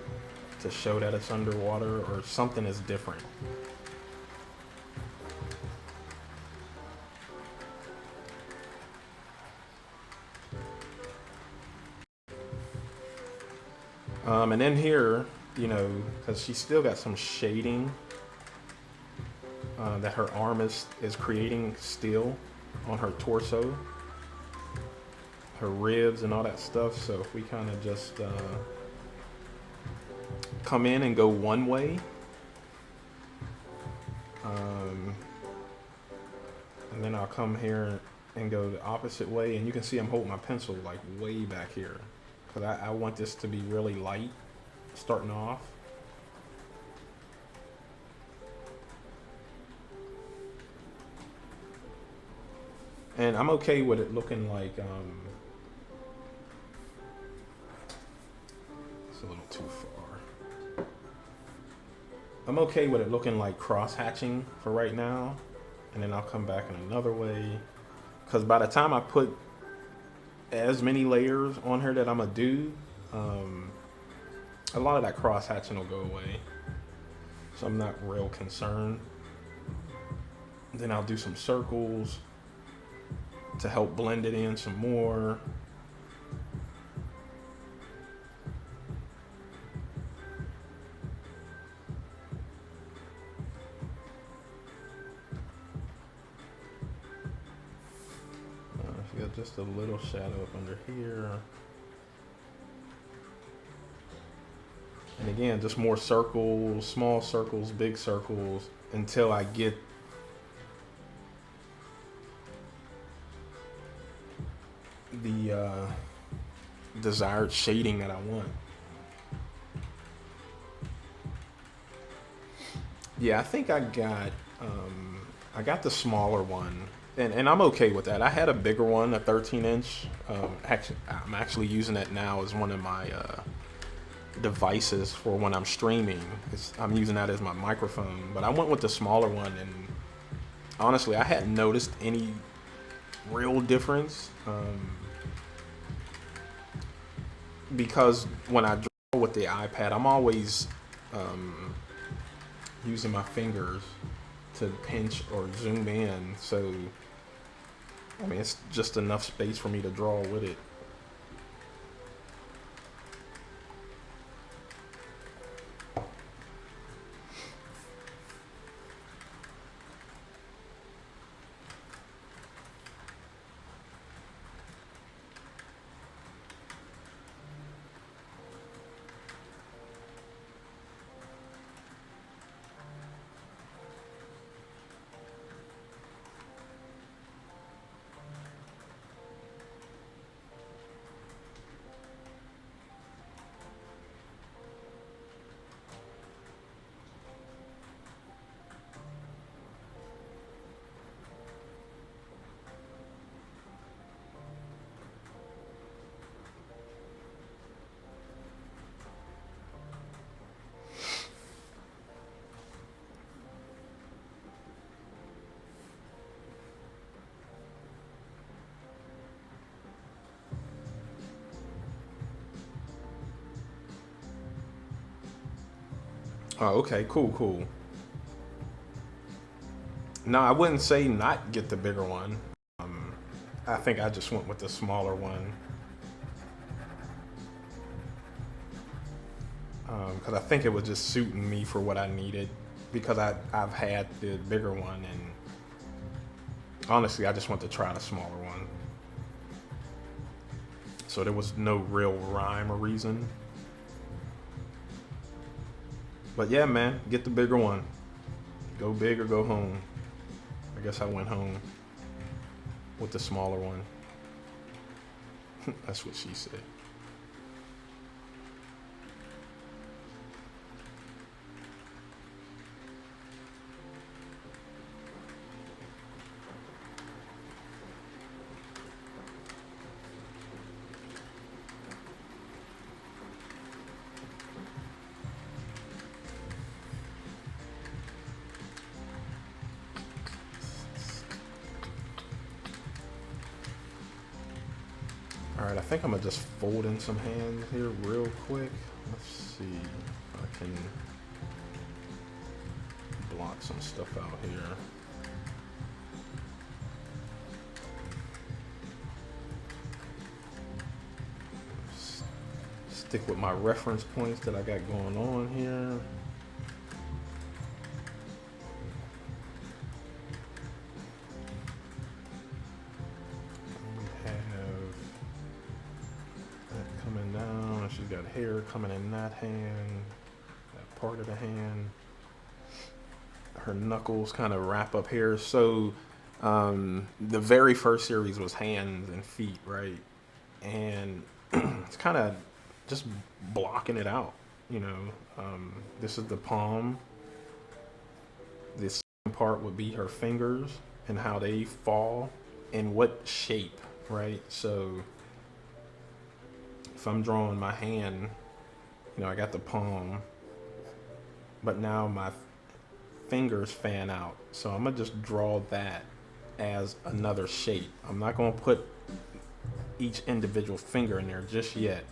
to show that it's underwater or something is different. And then here, because she's still got some shading that her arm is creating still on her torso, her ribs and all that stuff. So if we kind of just come in and go one way, and then I'll come here and go the opposite way, and you can see I'm holding my pencil like way back here because I want this to be really light starting off. And I'm okay with it looking like it's a little too far. I'm okay with it looking like cross hatching for right now, and then I'll come back in another way, because by the time I put as many layers on her that I'm gonna do, a lot of that cross hatching will go away, so I'm not real concerned. Then I'll do some circles to help blend it in some more. She got just a little shadow up under here. And again, just more circles, small circles, big circles, until I get the desired shading that I want. Yeah, I think I got the smaller one, and I'm okay with that. I had a bigger one, a 13-inch. Actually, I'm actually using it now as one of my devices for when I'm streaming. I'm using that as my microphone, but I went with the smaller one, and honestly, I hadn't noticed any real difference. Because when I draw with the iPad, I'm always using my fingers to pinch or zoom in. So, I mean, it's just enough space for me to draw with it. Oh, okay, cool, cool. No, I wouldn't say not get the bigger one. I think I just went with the smaller one because I think it was just suiting me for what I needed. Because I've had the bigger one, and honestly, I just want to try the smaller one. So there was no real rhyme or reason. But yeah, man, get the bigger one. Go big or go home. I guess I went home with the smaller one. That's what she said. All right, I think I'm gonna just fold in some hands here real quick. Let's see if I can block some stuff out here. Stick with my reference points that I got going on here. She's got hair coming in that hand, that part of the hand. Her knuckles kind of wrap up here. So the very first series was hands and feet, right? And it's kind of just blocking it out, you know. This is the palm. This part would be her fingers and how they fall and what shape, right? So if I'm drawing my hand, you know, I got the palm, but now my fingers fan out. So I'm gonna just draw that as another shape. I'm not gonna put each individual finger in there just yet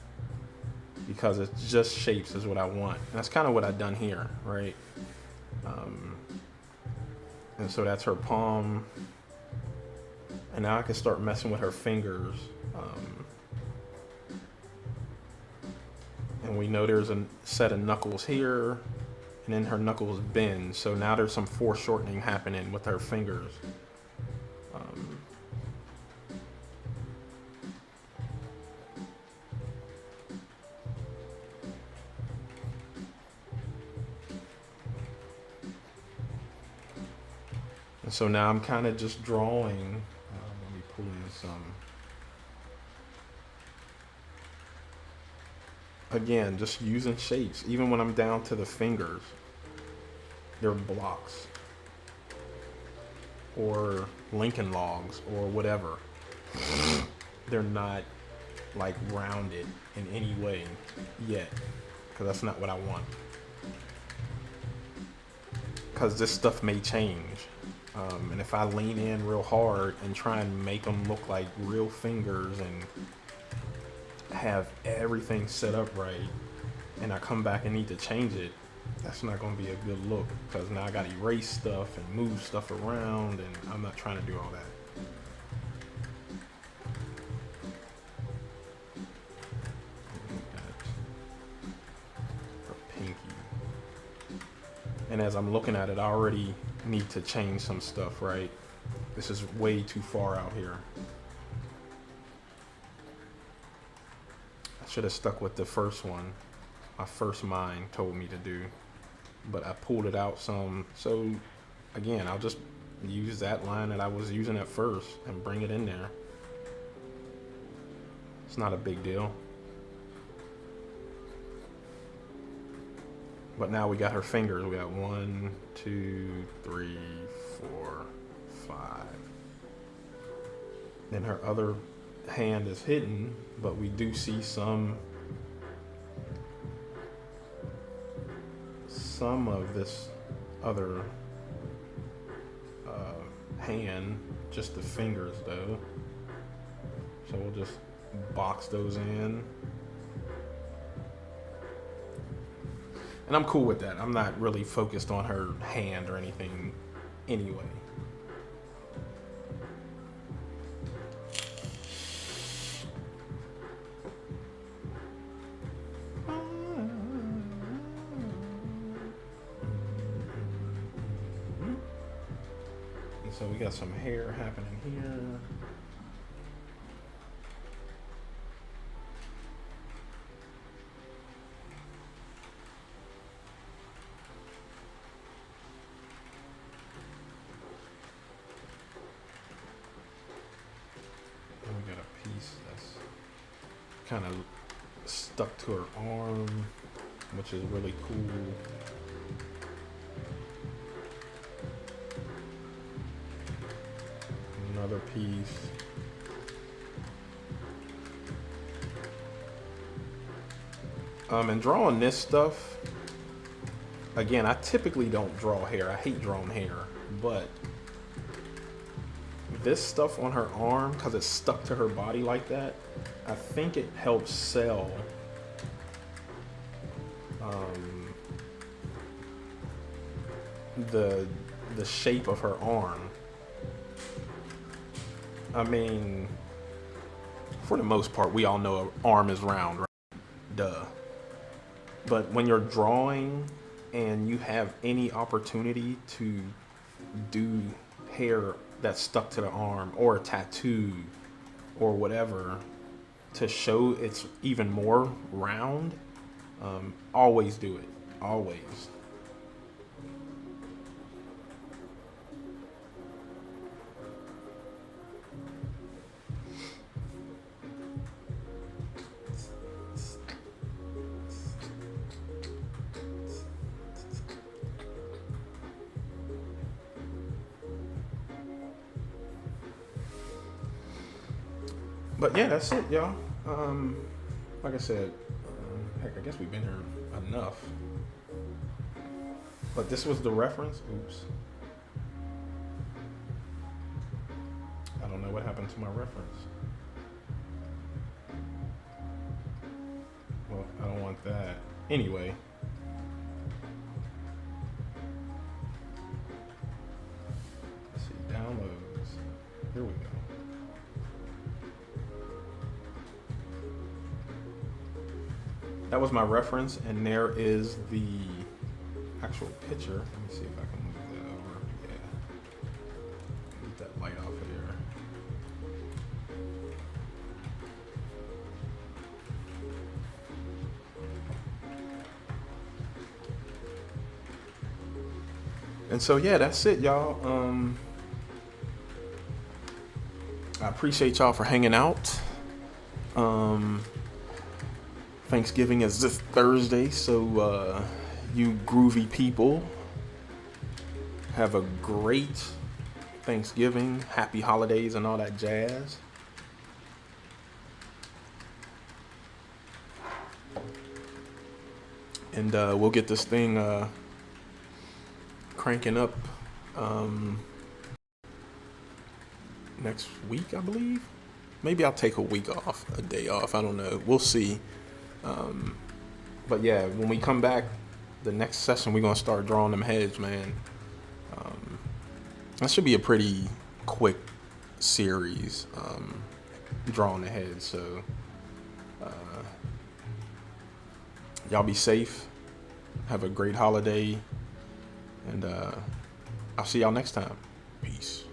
because it's just shapes is what I want. And that's kind of what I've done here, right? And so that's her palm. And now I can start messing with her fingers. And we know there's a set of knuckles here, and then her knuckles bend. So now there's some foreshortening happening with her fingers. And so now I'm kind of just drawing. Let me pull in some. Again, just using shapes. Even when I'm down to the fingers, they're blocks or Lincoln logs or whatever. They're not like rounded in any way yet, because that's not what I want. Because this stuff may change. And if I lean in real hard and try and make them look like real fingers and have everything set up right, and I come back and need to change it, that's not going to be a good look, because now I got to erase stuff and move stuff around, and I'm not trying to do all that. Her pinky. And as I'm looking at it, I already need to change some stuff, right? This is way too far out here. I should have stuck with the first one. My first mind told me to do, but I pulled it out some. So again, I'll just use that line that I was using at first and bring it in there. It's not a big deal. But now we got her fingers. We got 1, 2, 3, 4, 5. Then her other hand is hidden, but we do see some of this other hand, just the fingers though. So we'll just box those in. And I'm cool with that. I'm not really focused on her hand or anything anyway. And so we got some hair happening here. And we got a piece that's kind of stuck to her arm, which is really cool. Another piece. And drawing this stuff, again, I typically don't draw hair. I hate drawing hair, but this stuff on her arm, because it's stuck to her body like that, I think it helps sell the shape of her arm. I mean, for the most part, we all know an arm is round, right? Duh. But when you're drawing and you have any opportunity to do hair that's stuck to the arm or a tattoo or whatever to show it's even more round, always do it. Always. But yeah, that's it, y'all. Like I said, heck, I guess we've been here enough. But this was the reference. Oops. I don't know what happened to my reference. Well, I don't want that. Anyway. Let's see, downloads. Here we go. That was my reference, and there is the actual picture. Let me see if I can move that over. Yeah. Get that light off of there. And so yeah, that's it, y'all. I appreciate y'all for hanging out. Thanksgiving is this Thursday, so you groovy people have a great Thanksgiving, happy holidays, and all that jazz. And we'll get this thing cranking up next week, I believe. Maybe I'll take a week off, a day off. I don't know. We'll see. But yeah, when we come back, the next session, we're going to start drawing them heads, man. That should be a pretty quick series, drawing the heads. So y'all be safe. Have a great holiday. And I'll see y'all next time. Peace.